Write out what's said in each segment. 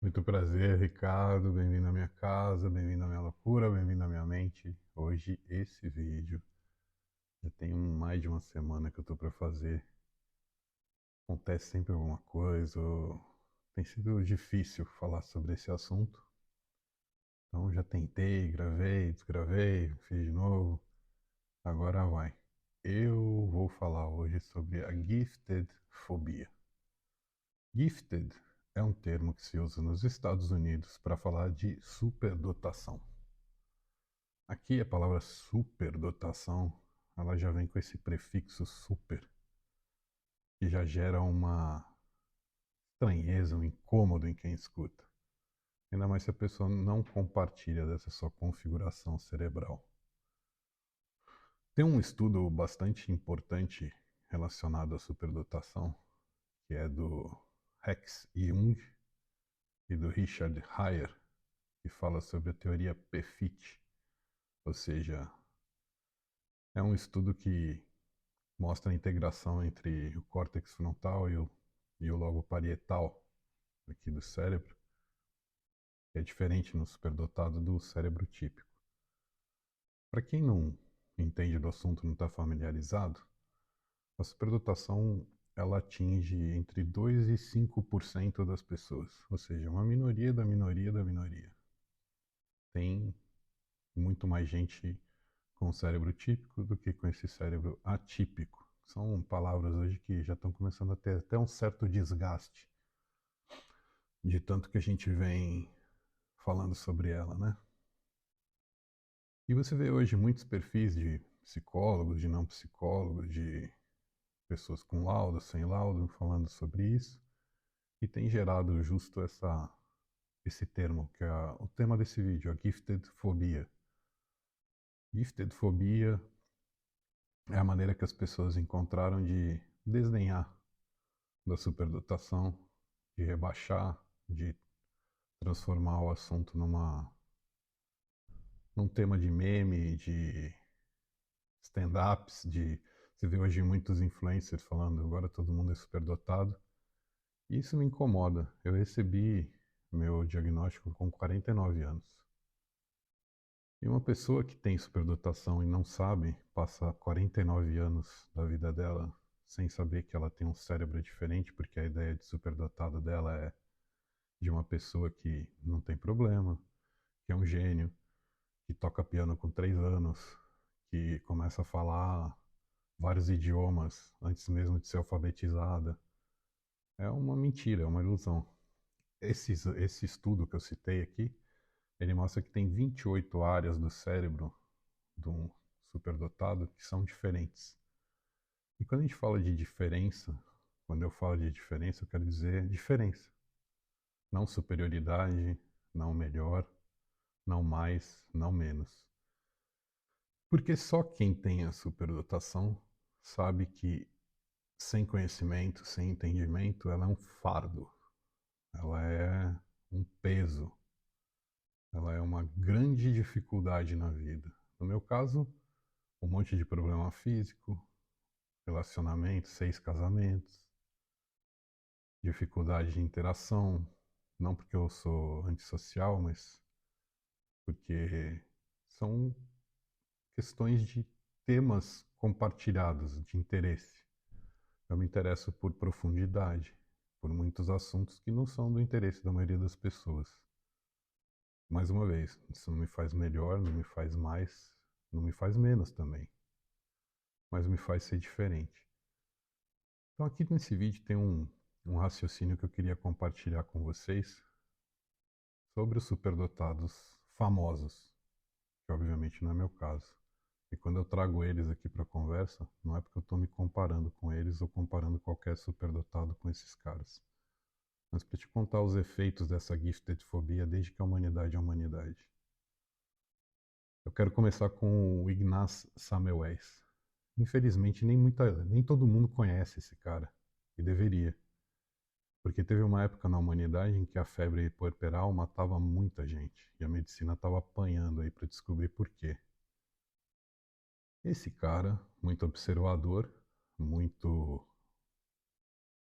Muito prazer, Ricardo. Bem-vindo à minha casa, bem-vindo à minha loucura, bem-vindo à minha mente. Hoje, esse vídeo, já tem mais de uma semana que eu tô para fazer. Acontece sempre alguma coisa, tem sido difícil falar sobre esse assunto. Então, já tentei, gravei, desgravei, fiz de novo. Agora vai. Eu vou falar hoje sobre a gifted fobia. Gifted é um termo que se usa nos Estados Unidos para falar de superdotação. Aqui a palavra superdotação, ela já vem com esse prefixo super, que já gera uma estranheza, um incômodo em quem escuta. Ainda mais se a pessoa não compartilha dessa sua configuração cerebral. Tem um estudo bastante importante relacionado à superdotação, que é do Rex Jung e do Richard Heyer, que fala sobre a teoria PFIT, ou seja, é um estudo que mostra a integração entre o córtex frontal e o lobo parietal aqui do cérebro, que é diferente no superdotado do cérebro típico. Para quem não entende do assunto, não está familiarizado, a superdotação ela atinge entre 2 e 5% das pessoas, ou seja, uma minoria da minoria da minoria. Tem muito mais gente com o cérebro típico do que com esse cérebro atípico. São palavras hoje que já estão começando a ter até um certo desgaste de tanto que a gente vem falando sobre ela, né? E você vê hoje muitos perfis de psicólogos, de não psicólogos, de pessoas com laudo, sem laudo, falando sobre isso, e tem gerado justo esse termo, que é o tema desse vídeo, a gifted fobia. Gifted fobia é a maneira que as pessoas encontraram de desdenhar da superdotação, de rebaixar, de transformar o assunto num tema de meme, de stand-ups, você vê hoje muitos influencers falando agora todo mundo é superdotado. E isso me incomoda. Eu recebi meu diagnóstico com 49 anos. E uma pessoa que tem superdotação e não sabe, passa 49 anos da vida dela sem saber que ela tem um cérebro diferente, porque a ideia de superdotado dela é de uma pessoa que não tem problema, que é um gênio, que toca piano com 3 anos, que começa a falar vários idiomas antes mesmo de ser alfabetizada. É uma mentira, é uma ilusão. Esse estudo que eu citei aqui, ele mostra que tem 28 áreas do cérebro de um superdotado que são diferentes. E quando a gente fala de diferença, quando eu falo de diferença, eu quero dizer diferença. Não superioridade, não melhor, não mais, não menos. Porque só quem tem a superdotação sabe que sem conhecimento, sem entendimento, ela é um fardo, ela é um peso, ela é uma grande dificuldade na vida. No meu caso, um monte de problema físico, relacionamento, 6 casamentos, dificuldade de interação, não porque eu sou antissocial, mas porque são questões de temas compartilhados, de interesse. Eu me interesso por profundidade, por muitos assuntos que não são do interesse da maioria das pessoas. Mais uma vez, isso não me faz melhor, não me faz mais, não me faz menos também, mas me faz ser diferente. Então aqui nesse vídeo tem um raciocínio que eu queria compartilhar com vocês sobre os superdotados famosos, que obviamente não é meu caso. E quando eu trago eles aqui para a conversa, não é porque eu estou me comparando com eles ou comparando qualquer superdotado com esses caras, mas para te contar os efeitos dessa gifted fobia desde que a humanidade é a humanidade. Eu quero começar com o Ignaz Semmelweis. Infelizmente, nem todo mundo conhece esse cara, e deveria. Porque teve uma época na humanidade em que a febre puerperal matava muita gente, e a medicina estava apanhando aí para descobrir por quê. Esse cara, muito observador, muito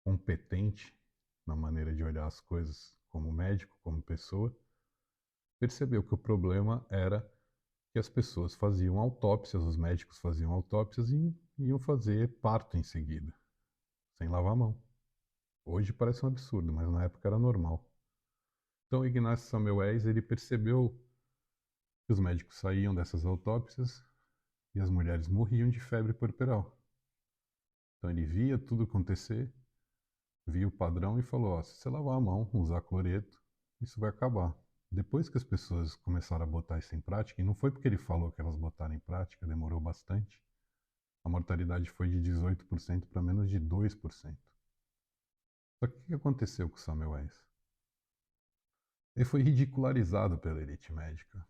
competente na maneira de olhar as coisas como médico, como pessoa, percebeu que o problema era que as pessoas faziam autópsias, os médicos faziam autópsias e iam fazer parto em seguida, sem lavar a mão. Hoje parece um absurdo, mas na época era normal. Então Ignacio Semmelweis, ele percebeu que os médicos saíam dessas autópsias e as mulheres morriam de febre puerperal. Então ele via tudo acontecer, via o padrão e falou: ó, se você lavar a mão, usar cloreto, isso vai acabar. Depois que as pessoas começaram a botar isso em prática, e não foi porque ele falou que elas botaram em prática, demorou bastante, a mortalidade foi de 18% para menos de 2%. Só que o que aconteceu com o Semmelweis? Ele foi ridicularizado pela elite médica.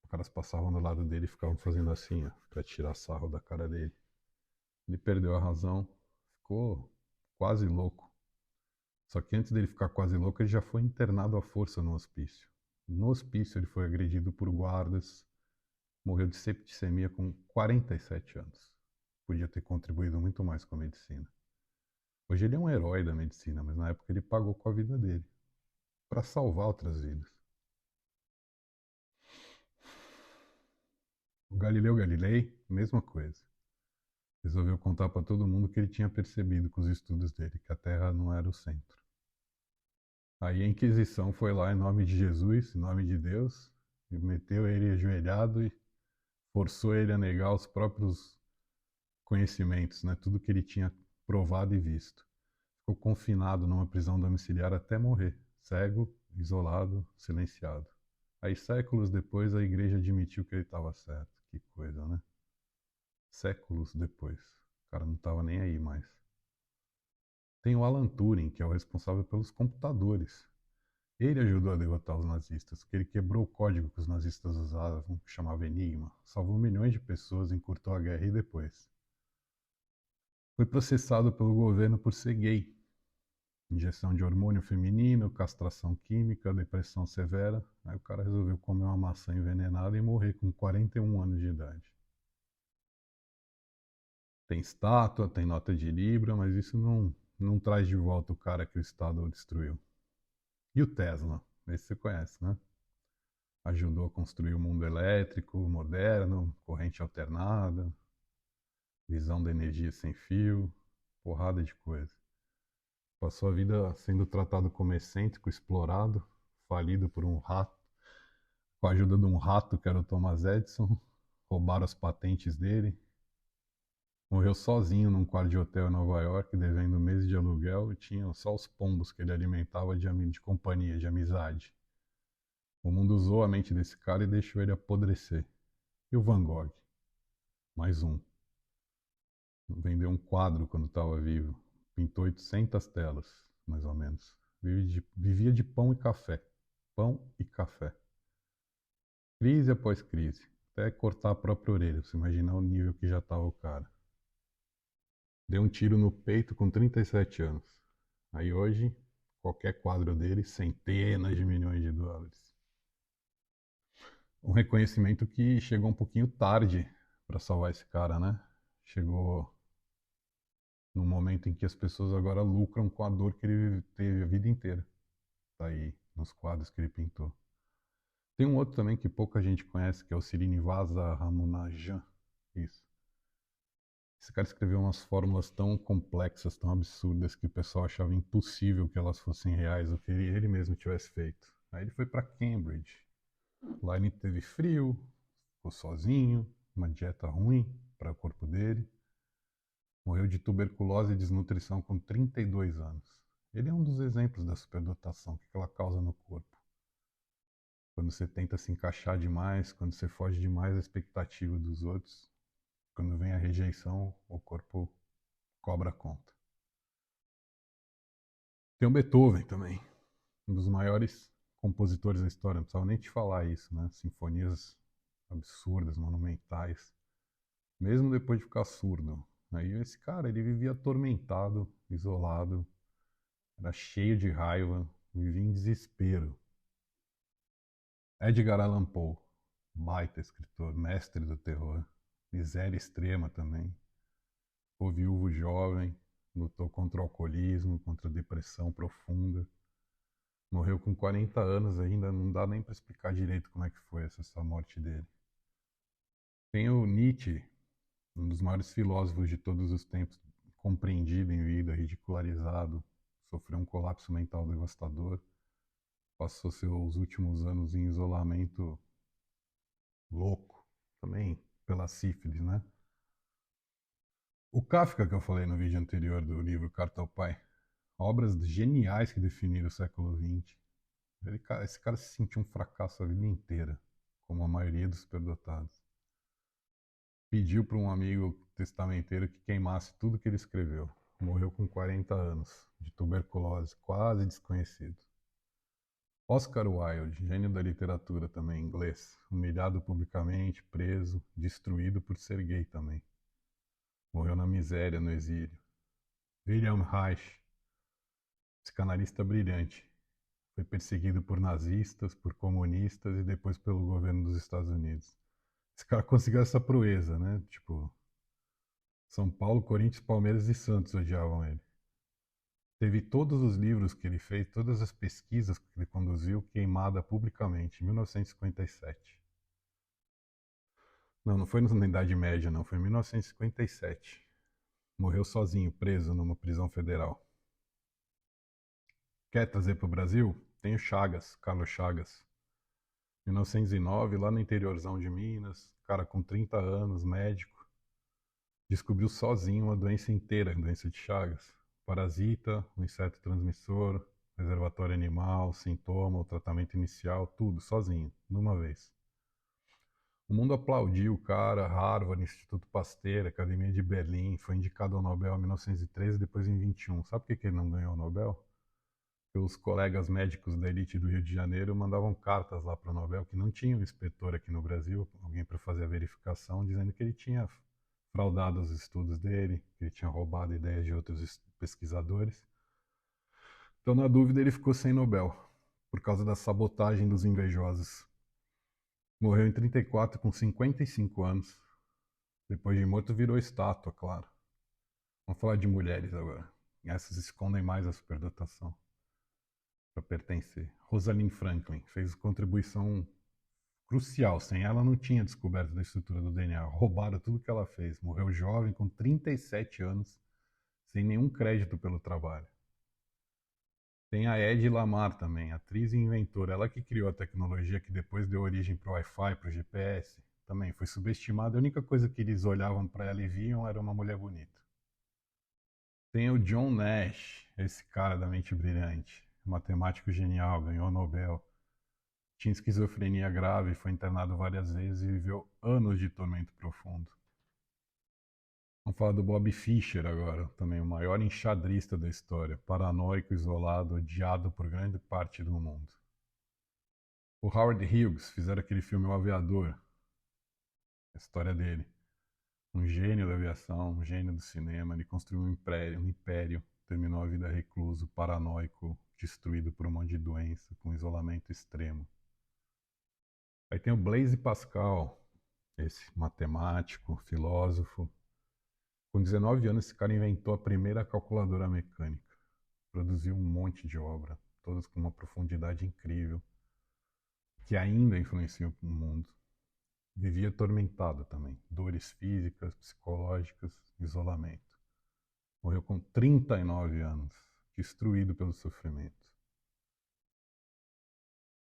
Os caras passavam do lado dele e ficavam fazendo assim, ó, para tirar sarro da cara dele. Ele perdeu a razão, ficou quase louco. Só que antes dele ficar quase louco, ele já foi internado à força no hospício. No hospício, ele foi agredido por guardas, morreu de septicemia com 47 anos. Podia ter contribuído muito mais com a medicina. Hoje ele é um herói da medicina, mas na época ele pagou com a vida dele para salvar outras vidas. O Galileu Galilei, mesma coisa. Resolveu contar para todo mundo que ele tinha percebido com os estudos dele, que a Terra não era o centro. Aí a Inquisição foi lá em nome de Jesus, em nome de Deus, e meteu ele ajoelhado e forçou ele a negar os próprios conhecimentos, né? Tudo que ele tinha provado e visto. Ficou confinado numa prisão domiciliar até morrer, cego, isolado, silenciado. Aí séculos depois a igreja admitiu que ele estava certo. Que coisa, né? Séculos depois. O cara não estava nem aí mais. Tem o Alan Turing, que é o responsável pelos computadores. Ele ajudou a derrotar os nazistas, porque ele quebrou o código que os nazistas usavam, que chamava Enigma, salvou milhões de pessoas, encurtou a guerra e depois. Foi processado pelo governo por ser gay. Injeção de hormônio feminino, castração química, depressão severa. Aí o cara resolveu comer uma maçã envenenada e morrer com 41 anos de idade. Tem estátua, tem nota de libra, mas isso não traz de volta o cara que o Estado destruiu. E o Tesla? Esse você conhece, né? Ajudou a construir o mundo elétrico, moderno, corrente alternada, visão da energia sem fio, porrada de coisa. Passou a vida sendo tratado como excêntrico, explorado, falido por um rato, com a ajuda de um rato que era o Thomas Edison, roubaram as patentes dele, morreu sozinho num quarto de hotel em Nova York, devendo meses de aluguel, e tinha só os pombos que ele alimentava de companhia, de amizade. O mundo usou a mente desse cara e deixou ele apodrecer. E o Van Gogh? Mais um. Vendeu um quadro quando estava vivo. Pintou 800 telas, mais ou menos. Vivia de pão e café. Pão e café. Crise após crise. Até cortar a própria orelha. Você imagina o nível que já estava o cara. Deu um tiro no peito com 37 anos. Aí hoje, qualquer quadro dele, centenas de milhões de dólares. Um reconhecimento que chegou um pouquinho tarde para salvar esse cara, né? Chegou no momento em que as pessoas agora lucram com a dor que ele teve a vida inteira. Tá aí nos quadros que ele pintou. Tem um outro também que pouca gente conhece, que é o Srinivasa Ramanujam. Isso. Esse cara escreveu umas fórmulas tão complexas, tão absurdas, que o pessoal achava impossível que elas fossem reais, ou que ele mesmo tivesse feito. Aí ele foi para Cambridge. Lá ele teve frio, ficou sozinho, uma dieta ruim para o corpo dele. Morreu de tuberculose e desnutrição com 32 anos. Ele é um dos exemplos da superdotação, que ela causa no corpo. Quando você tenta se encaixar demais, quando você foge demais da expectativa dos outros, quando vem a rejeição, o corpo cobra a conta. Tem o Beethoven também, um dos maiores compositores da história, não precisava nem te falar isso, né? Sinfonias absurdas, monumentais, mesmo depois de ficar surdo. Aí esse cara, ele vivia atormentado, isolado, era cheio de raiva, vivia em desespero. Edgar Allan Poe, baita escritor, mestre do terror, miséria extrema também. O viúvo jovem, lutou contra o alcoolismo, contra a depressão profunda. Morreu com 40 anos ainda, não dá nem para explicar direito como é que foi essa morte dele. Tem o Nietzsche, um dos maiores filósofos de todos os tempos, compreendido em vida, ridicularizado, sofreu um colapso mental devastador, passou seus últimos anos em isolamento louco, também pela sífilis, né? O Kafka, que eu falei no vídeo anterior do livro Carta ao Pai, obras geniais que definiram o século XX. Esse cara se sentiu um fracasso a vida inteira, como a maioria dos superdotados. Pediu para um amigo testamenteiro que queimasse tudo que ele escreveu. Morreu com 40 anos, de tuberculose, quase desconhecido. Oscar Wilde, gênio da literatura também, inglês, humilhado publicamente, preso, destruído por ser gay também. Morreu na miséria, no exílio. William Reich, psicanalista brilhante, foi perseguido por nazistas, por comunistas e depois pelo governo dos Estados Unidos. Esse cara conseguiu essa proeza, né? Tipo, São Paulo, Corinthians, Palmeiras e Santos odiavam ele. Teve todos os livros que ele fez, todas as pesquisas que ele conduziu, queimada publicamente, em 1957. Não, não foi na Idade Média, não, foi em 1957. Morreu sozinho, preso numa prisão federal. Quer trazer para o Brasil? Tem o Chagas, Carlos Chagas. 1909, lá no interiorzão de Minas, cara com 30 anos, médico, descobriu sozinho uma doença inteira, a doença de Chagas. Parasita, um inseto transmissor, reservatório animal, sintoma, o tratamento inicial, tudo, sozinho, de uma vez. O mundo aplaudiu o cara, Harvard, Instituto Pasteur, Academia de Berlim, foi indicado ao Nobel em 1913 e depois em 21. Sabe por que ele não ganhou o Nobel? Porque os colegas médicos da elite do Rio de Janeiro mandavam cartas lá para o Nobel, que não tinha um inspetor aqui no Brasil, alguém para fazer a verificação, dizendo que ele tinha fraudado os estudos dele, que ele tinha roubado ideias de outros pesquisadores. Então, na dúvida, ele ficou sem Nobel, por causa da sabotagem dos invejosos. Morreu em 34 com 55 anos. Depois de morto, virou estátua, claro. Vamos falar de mulheres agora. Essas escondem mais a superdotação para pertencer. Rosalind Franklin fez contribuição crucial. Sem ela, não tinha descoberto da estrutura do DNA. Roubaram tudo que ela fez. Morreu jovem, com 37 anos, sem nenhum crédito pelo trabalho. Tem a Hedy Lamarr também, atriz e inventora. Ela que criou a tecnologia que depois deu origem para o Wi-Fi, para o GPS. Também foi subestimada. A única coisa que eles olhavam para ela e viam era uma mulher bonita. Tem o John Nash, esse cara da mente brilhante. Matemático genial, ganhou o Nobel. Tinha esquizofrenia grave, foi internado várias vezes e viveu anos de tormento profundo. Vamos falar do Bob Fischer agora, também o maior enxadrista da história, paranoico, isolado, odiado por grande parte do mundo. O Howard Hughes, fizeram aquele filme O Aviador, a história dele. Um gênio da aviação, um gênio do cinema, ele construiu um império, terminou a vida recluso, paranoico, destruído por um monte de doença, com isolamento extremo. Aí tem o Blaise Pascal, esse matemático, filósofo. Com 19 anos, esse cara inventou a primeira calculadora mecânica. Produziu um monte de obra, todas com uma profundidade incrível, que ainda influenciam o mundo. Vivia atormentado também, dores físicas, psicológicas, isolamento. Morreu com 39 anos, destruído pelo sofrimento.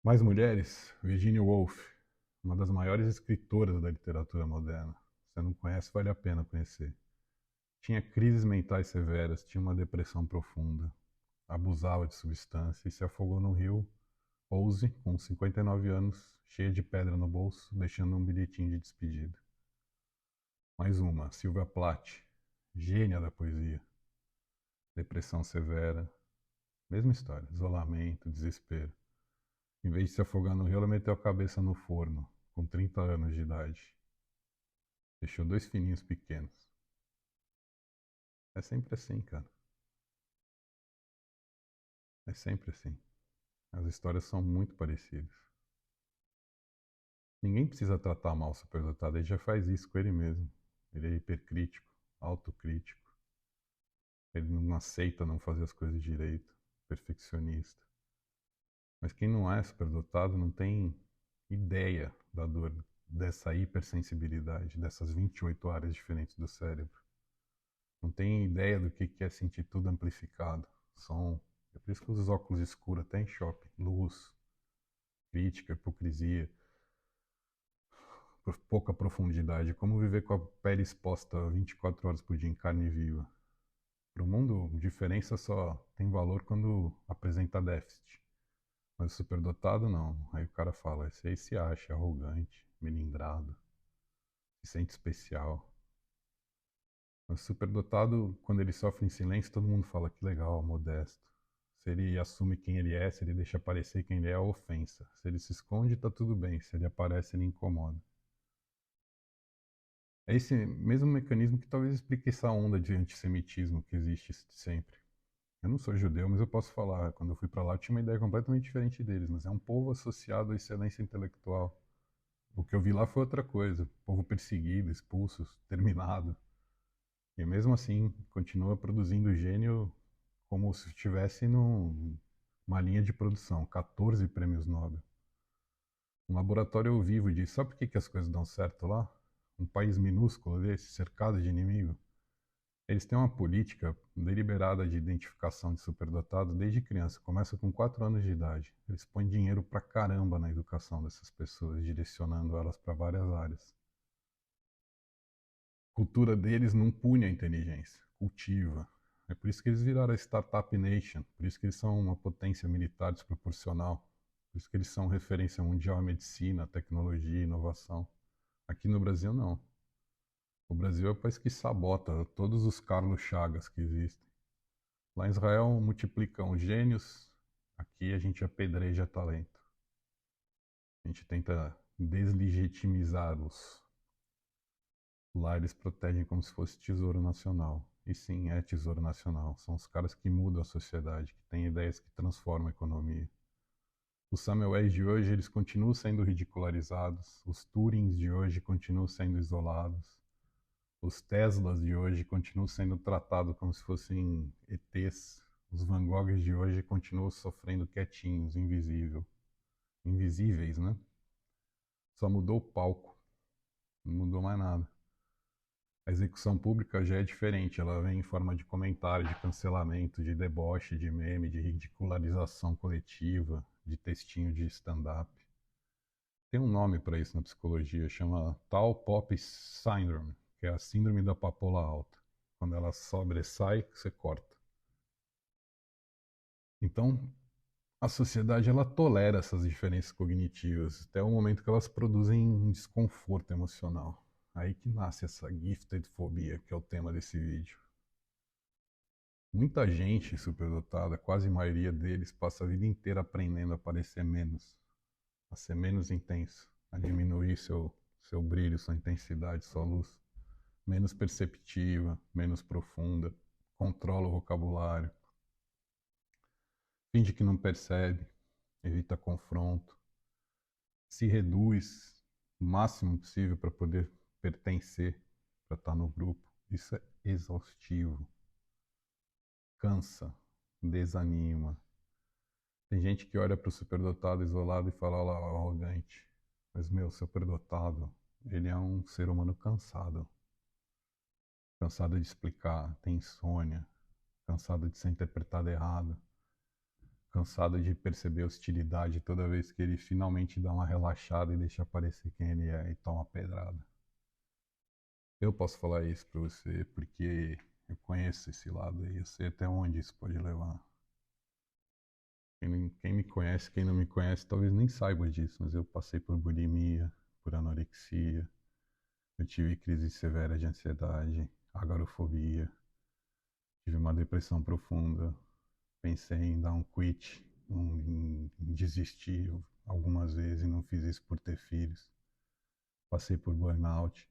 Mais mulheres, Virginia Woolf, uma das maiores escritoras da literatura moderna. Se você não conhece, vale a pena conhecer. Tinha crises mentais severas, tinha uma depressão profunda, abusava de substância e se afogou no rio Ouse, com 59 anos, cheia de pedra no bolso, deixando um bilhetinho de despedida. Mais uma, Sylvia Plath, gênia da poesia. Depressão severa, mesma história, isolamento, desespero. Em vez de se afogar no rio, ela meteu a cabeça no forno, com 30 anos de idade. Deixou dois filhinhos pequenos. É sempre assim, cara. É sempre assim. As histórias são muito parecidas. Ninguém precisa tratar mal o superdotado, ele já faz isso com ele mesmo. Ele é hipercrítico, autocrítico. Ele não aceita não fazer as coisas direito, perfeccionista. Mas quem não é superdotado não tem ideia da dor, dessa hipersensibilidade, dessas 28 áreas diferentes do cérebro. Não tem ideia do que é sentir tudo amplificado. Som. É por isso que os óculos escuros até em shopping. Luz, crítica, hipocrisia, pouca profundidade. Como viver com a pele exposta 24 horas por dia em carne viva. Para o mundo, diferença só tem valor quando apresenta déficit. Mas o superdotado não. Aí o cara fala, esse aí se acha arrogante, melindrado, se sente especial. Mas o superdotado, quando ele sofre em silêncio, todo mundo fala que legal, modesto. Se ele assume quem ele é, se ele deixa aparecer quem ele é ofensa. Se ele se esconde, tá tudo bem. Se ele aparece, ele incomoda. É esse mesmo mecanismo que talvez explique essa onda de antissemitismo que existe sempre. Eu não sou judeu, mas eu posso falar. Quando eu fui para lá, eu tinha uma ideia completamente diferente deles, mas é um povo associado à excelência intelectual. O que eu vi lá foi outra coisa. Povo perseguido, expulso, terminado. E mesmo assim, continua produzindo gênio como se estivesse numa linha de produção. 14 prêmios Nobel. Um laboratório ao vivo disso. Sabe por que as coisas dão certo lá? Um país minúsculo desse, cercado de inimigo. Eles têm uma política deliberada de identificação de superdotados desde criança. Começa com 4 anos de idade. Eles põem dinheiro pra caramba na educação dessas pessoas, direcionando elas para várias áreas. A cultura deles não pune a inteligência, cultiva. É por isso que eles viraram a Startup Nation, por isso que eles são uma potência militar desproporcional, por isso que eles são referência mundial em medicina, tecnologia e inovação. Aqui no Brasil, não. O Brasil é o país que sabota todos os Carlos Chagas que existem. Lá em Israel multiplicam gênios, aqui a gente apedreja talento. A gente tenta deslegitimizá-los. Lá eles protegem como se fosse tesouro nacional. E sim, é tesouro nacional. São os caras que mudam a sociedade, que têm ideias que transformam a economia. Os Samuels de hoje, eles continuam sendo ridicularizados. Os Turings de hoje continuam sendo isolados. Os Teslas de hoje continuam sendo tratados como se fossem ETs. Os Van Goghs de hoje continuam sofrendo quietinhos, invisíveis, né? Só mudou o palco, não mudou mais nada. A execução pública já é diferente, ela vem em forma de comentário, de cancelamento, de deboche, de meme, de ridicularização coletiva, de textinho de stand-up. Tem um nome para isso na psicologia, chama Tall Poppy Syndrome, que é a síndrome da papoula alta. Quando ela sobressai, você corta. Então, a sociedade ela tolera essas diferenças cognitivas até o momento que elas produzem um desconforto emocional. Aí que nasce essa gifted fobia, que é o tema desse vídeo. Muita gente superdotada, quase a maioria deles, passa a vida inteira aprendendo a parecer menos, a ser menos intenso, a diminuir seu brilho, sua intensidade, sua luz, menos perceptiva, menos profunda, controla o vocabulário, finge que não percebe, evita confronto, se reduz o máximo possível para poder pertencer, para estar no grupo. Isso é exaustivo. Cansa, desanima. Tem gente que olha para o superdotado isolado e fala, olha lá, arrogante. Mas, meu, superdotado, ele é um ser humano cansado. Cansado de explicar, tem insônia, cansado de ser interpretado errado, cansado de perceber hostilidade toda vez que ele finalmente dá uma relaxada e deixa aparecer quem ele é e toma pedrada. Eu posso falar isso pra você porque eu conheço esse lado aí, eu sei até onde isso pode levar. Quem me conhece, quem não me conhece, talvez nem saiba disso, mas eu passei por bulimia, por anorexia, eu tive crise severa de ansiedade, agorafobia, tive uma depressão profunda, pensei em dar um quit, em desistir algumas vezes e não fiz isso por ter filhos. Passei por burnout.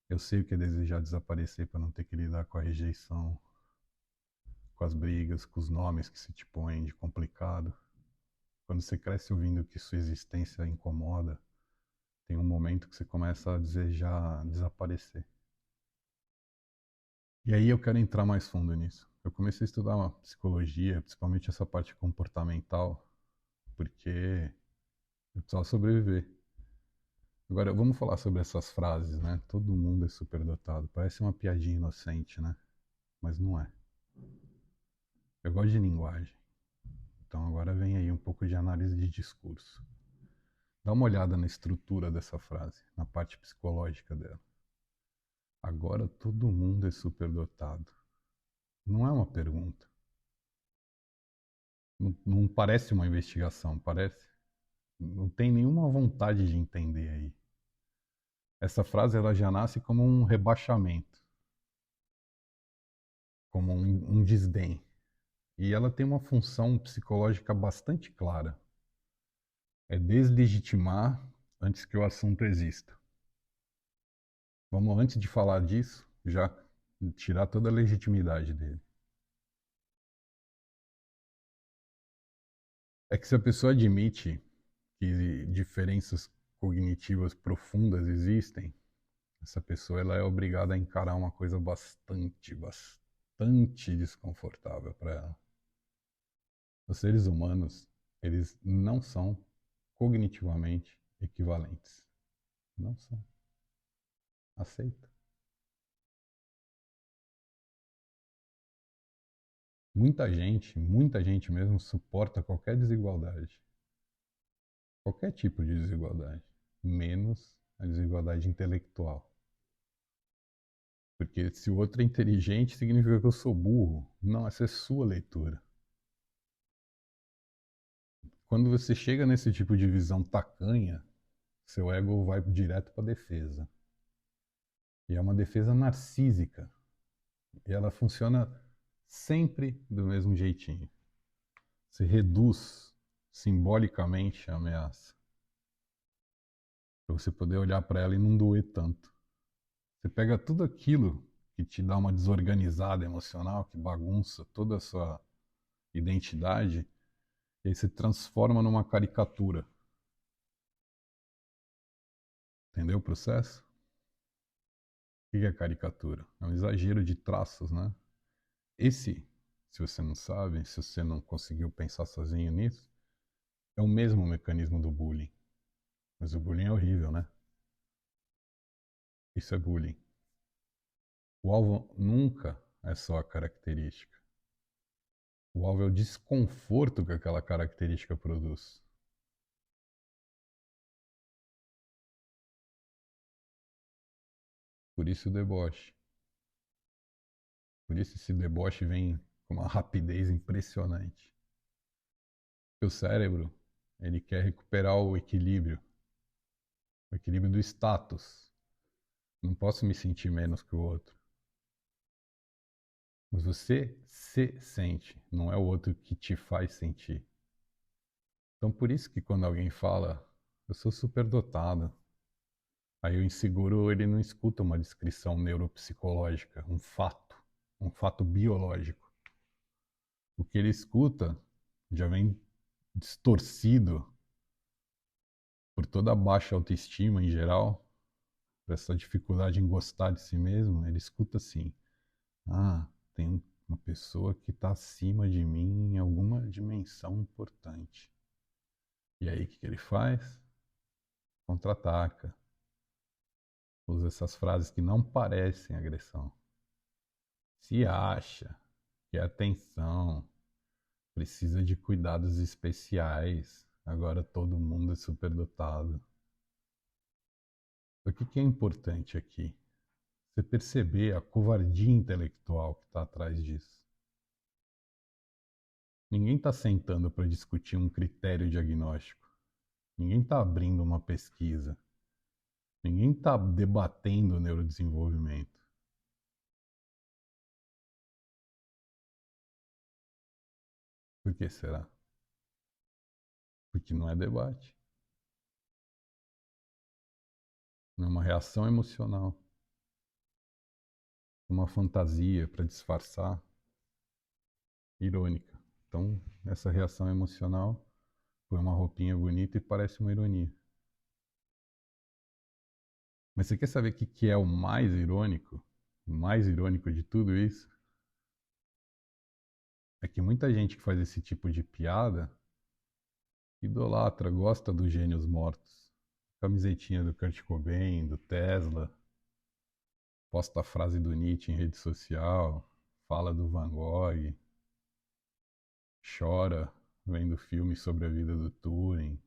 Eu sei o que é desejar desaparecer para não ter que lidar com a rejeição, com as brigas, com os nomes que se te põem de complicado. Quando você cresce ouvindo que sua existência incomoda, tem um momento que você começa a desejar desaparecer. E aí eu quero entrar mais fundo nisso. Eu comecei a estudar uma psicologia, principalmente essa parte comportamental, porque eu precisava sobreviver. Agora, vamos falar sobre essas frases, né? Todo mundo é superdotado. Parece uma piadinha inocente, né? Mas não é. Eu gosto de linguagem. Então agora vem aí um pouco de análise de discurso. Dá uma olhada na estrutura dessa frase, na parte psicológica dela. Agora todo mundo é superdotado. Não é uma pergunta. Não parece uma investigação, parece? Não tem nenhuma vontade de entender aí. Essa frase ela já nasce como um rebaixamento, como um desdém. E ela tem uma função psicológica bastante clara. É deslegitimar antes que o assunto exista. Vamos, antes de falar disso, já tirar toda a legitimidade dele. É que se a pessoa admite que diferenças cognitivas profundas existem, essa pessoa ela é obrigada a encarar uma coisa bastante desconfortável para ela. Os seres humanos, eles não são cognitivamente equivalentes. Não são. Aceita. Muita gente mesmo suporta qualquer desigualdade. Qualquer tipo de desigualdade. Menos a desigualdade intelectual. Porque se o outro é inteligente, significa que eu sou burro. Não, essa é sua leitura. Quando você chega nesse tipo de visão tacanha, seu ego vai direto para a defesa. E é uma defesa narcísica. E ela funciona sempre do mesmo jeitinho. Você reduz simbolicamente a ameaça. Para você poder olhar para ela e não doer tanto. Você pega tudo aquilo que te dá uma desorganizada emocional, que bagunça toda a sua identidade, e aí você transforma numa caricatura. Entendeu o processo? O que é caricatura? É um exagero de traços, né? Esse, se você não sabe, se você não conseguiu pensar sozinho nisso, é o mesmo mecanismo do bullying. Mas o bullying é horrível, né? Isso é bullying. O alvo nunca é só a característica. O alvo é o desconforto que aquela característica produz. Por isso o deboche. Por isso esse deboche vem com uma rapidez impressionante. Porque o cérebro, ele quer recuperar o equilíbrio do status. Não posso me sentir menos que o outro. Mas você se sente, não é o outro que te faz sentir. Então por isso que quando alguém fala, eu sou superdotado, aí o inseguro ele não escuta uma descrição neuropsicológica, um fato biológico. O que ele escuta já vem distorcido por toda a baixa autoestima em geral, por essa dificuldade em gostar de si mesmo, ele escuta assim: ah, tem uma pessoa que está acima de mim em alguma dimensão importante. E aí o que ele faz? Contra-ataca. Usa essas frases que não parecem agressão. Se acha que é atenção, precisa de cuidados especiais, agora todo mundo é superdotado. O que é importante aqui? Você perceber a covardia intelectual que está atrás disso. Ninguém está sentando para discutir um critério diagnóstico. Ninguém está abrindo uma pesquisa. Ninguém está debatendo o neurodesenvolvimento. Por que será? Porque não é debate. Não é uma reação emocional. Uma fantasia para disfarçar, irônica. Então, essa reação emocional põe uma roupinha bonita e parece uma ironia. Mas você quer saber o que é o mais irônico? O mais irônico de tudo isso é que muita gente que faz esse tipo de piada idolatra, gosta dos gênios mortos. Camisetinha do Kurt Cobain, do Tesla, posta a frase do Nietzsche em rede social, fala do Van Gogh, chora vendo filmes sobre a vida do Turing,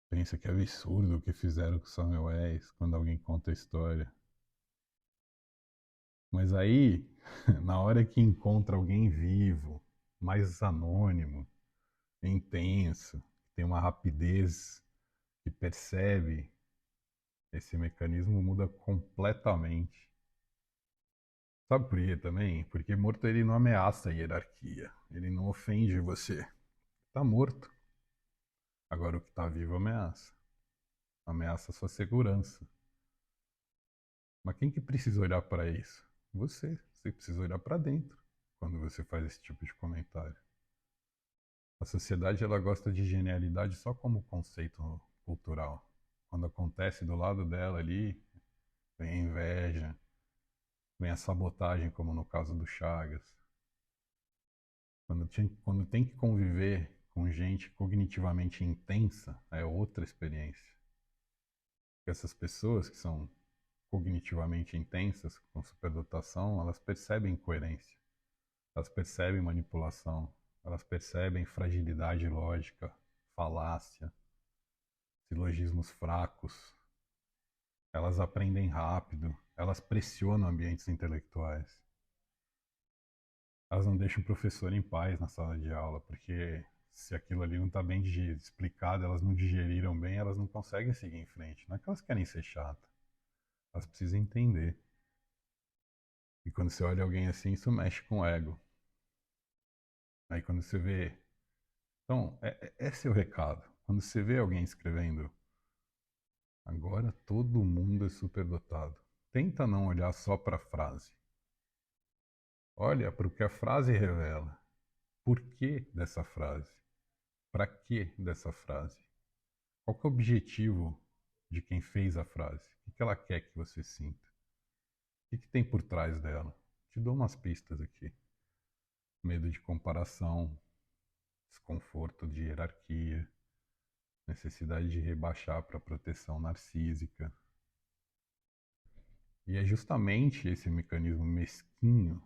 pensa que é absurdo o que fizeram com Samuel West quando alguém conta a história. Mas aí, na hora que encontra alguém vivo, mais anônimo, intenso, tem uma rapidez que percebe, esse mecanismo muda completamente. Sabe por quê também? Porque morto ele não ameaça a hierarquia, ele não ofende você. Tá morto. Agora o que tá vivo ameaça. Ameaça a sua segurança. Mas quem que precisa olhar para isso? Você. Você precisa olhar para dentro quando você faz esse tipo de comentário. A sociedade ela gosta de genialidade só como conceito cultural. Quando acontece do lado dela ali, vem a inveja, vem a sabotagem, como no caso do Chagas. Quando tem que conviver com gente cognitivamente intensa, é outra experiência. Porque essas pessoas que são cognitivamente intensas, com superdotação, elas percebem incoerência, elas percebem manipulação, elas percebem fragilidade lógica, falácia, silogismos fracos, elas aprendem rápido, elas pressionam ambientes intelectuais. Elas não deixam o professor em paz na sala de aula, porque se aquilo ali não está bem explicado, elas não digeriram bem, elas não conseguem seguir em frente. Não é que elas querem ser chatas, elas precisam entender. E quando você olha alguém assim, isso mexe com o ego. Aí quando você vê. Então, esse é o recado. Quando você vê alguém escrevendo, agora todo mundo é superdotado. Tenta não olhar só para a frase. Olha para o que a frase revela. Por que dessa frase? Para que dessa frase? Qual que é o objetivo de quem fez a frase? O que ela quer que você sinta? O que tem por trás dela? Te dou umas pistas aqui. Medo de comparação, desconforto de hierarquia, necessidade de rebaixar para proteção narcísica. E é justamente esse mecanismo mesquinho,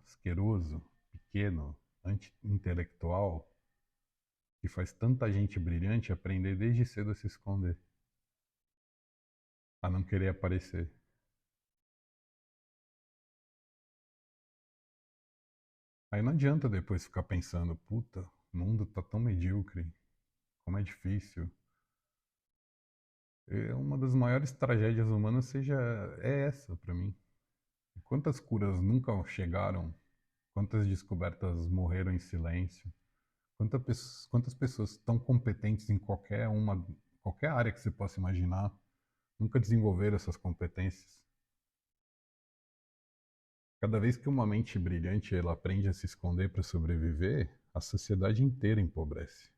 asqueroso, pequeno, anti-intelectual, que faz tanta gente brilhante aprender desde cedo a se esconder, a não querer aparecer. Aí não adianta depois ficar pensando, puta, o mundo tá tão medíocre, como é difícil. Uma das maiores tragédias humanas é essa para mim. Quantas curas nunca chegaram? Quantas descobertas morreram em silêncio? Quantas pessoas tão competentes em qualquer área que você possa imaginar, nunca desenvolveram essas competências? Cada vez que uma mente brilhante ela aprende a se esconder para sobreviver, a sociedade inteira empobrece.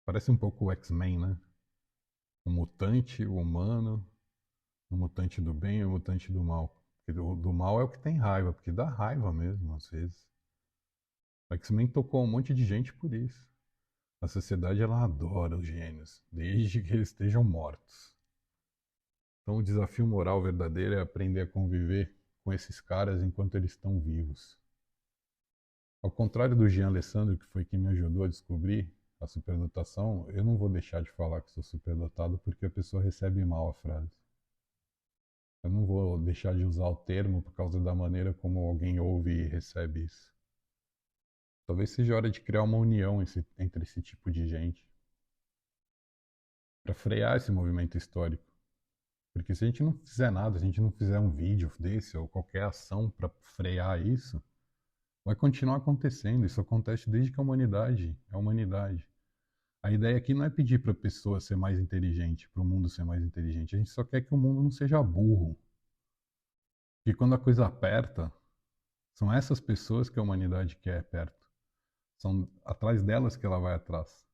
Parece um pouco o X-Men, né? O mutante, o humano, o mutante do bem e o mutante do mal. Porque do mal é o que tem raiva, porque dá raiva mesmo, às vezes. O X-Men tocou um monte de gente por isso. A sociedade ela adora os gênios, desde que eles estejam mortos. Então o desafio moral verdadeiro é aprender a conviver com esses caras enquanto eles estão vivos. Ao contrário do Jean Alessandro, que foi quem me ajudou a descobrir a superdotação, eu não vou deixar de falar que sou superdotado porque a pessoa recebe mal a frase. Eu não vou deixar de usar o termo por causa da maneira como alguém ouve e recebe isso. Talvez seja hora de criar uma união entre esse tipo de gente para frear esse movimento histórico. Porque se a gente não fizer nada, se a gente não fizer um vídeo desse ou qualquer ação para frear isso, vai continuar acontecendo. Isso acontece desde que a humanidade é a humanidade. A ideia aqui não é pedir para a pessoa ser mais inteligente, para o mundo ser mais inteligente. A gente só quer que o mundo não seja burro. Porque quando a coisa aperta, são essas pessoas que a humanidade quer perto. São atrás delas que ela vai atrás.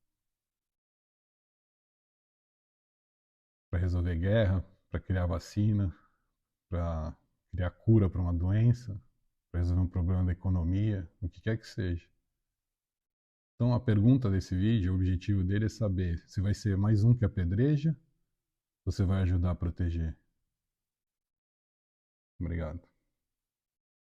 Para resolver guerra, para criar vacina, para criar cura para uma doença, para resolver um problema da economia, o que quer que seja. Então a pergunta desse vídeo, o objetivo dele é saber se vai ser mais um que apedreja ou você vai ajudar a proteger. Obrigado.